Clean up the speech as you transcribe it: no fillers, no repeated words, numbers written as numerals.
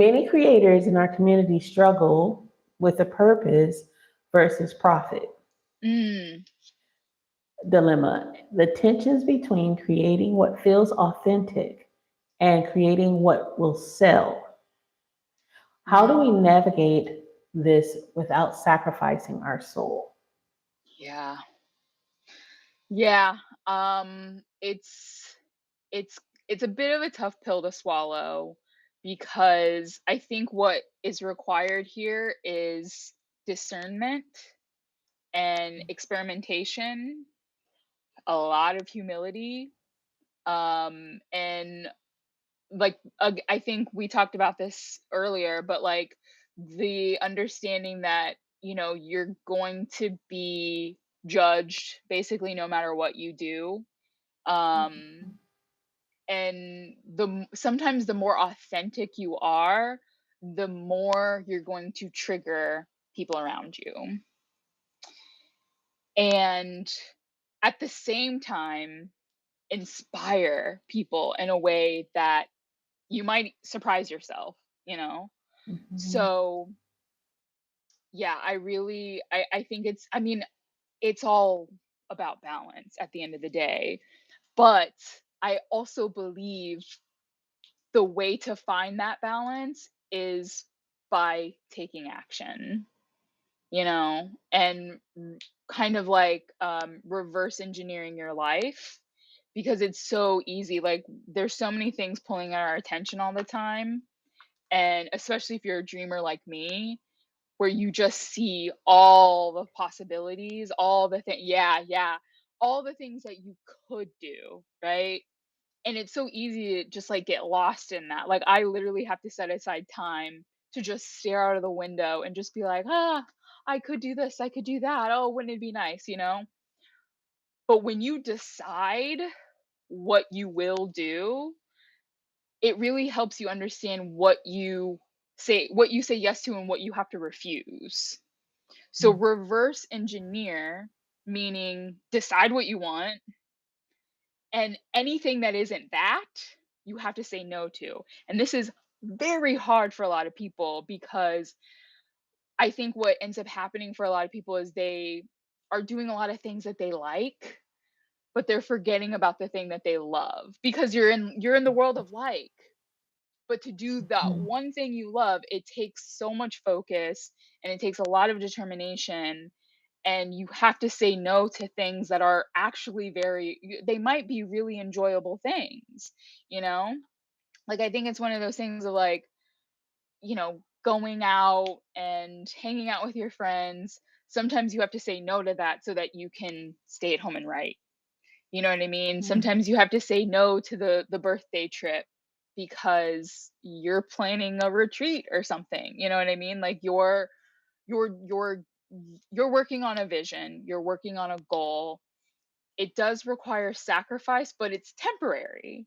Many creators in our community struggle with the purpose versus profit Mm, dilemma, the tensions between creating what feels authentic and creating what will sell. How do we mm, navigate this without sacrificing our soul? yeah. Yeah. Um, it's it's it's a bit of a tough pill to swallow because I think what is required here is discernment and experimentation, a lot of humility, and like I think we talked about this earlier, but like the understanding that you're going to be judged basically no matter what you do. Um, and sometimes the more authentic you are, the more you're going to trigger people around you. And at the same time, inspire people in a way that you might surprise yourself, you know? Mhm. So, yeah, I think I mean, it's all about balance at the end of the day. But I also believe the way to find that balance is by taking action, and kind of like reverse engineering your life, because it's so easy. Like, there's so many things pulling at our attention all the time. And especially if you're a dreamer like me, where you just see all the possibilities, all the things, yeah, yeah, all the things that you could do, right? And it's so easy to just like get lost in that. Like, I literally have to set aside time to just stare out of the window and just be like, I could do this, I could do that. Oh, wouldn't it be nice, But when you decide what you will do, it really helps you understand what you say yes to and what you have to refuse. So reverse engineer, meaning decide what you want, and anything that isn't that, you have to say no to. And this is very hard for a lot of people because I think what ends up happening for a lot of people is they are doing a lot of things that they like, but they're forgetting about the thing that they love, because you're in the world of like. But to do that Mhm. one thing you love, it takes so much focus and it takes a lot of determination, and you have to say no to things that are actually they might be really enjoyable things, you know? Like, I think it's one of those things of like, going out and hanging out with your friends. Sometimes you have to say no to that so that you can stay at home and write. You know what I mean? Mhm. Sometimes you have to say no to the birthday trip because you're planning a retreat or something. You know what I mean? Like, you're you're you're working on a vision, you're working on a goal. It does require sacrifice, but it's temporary.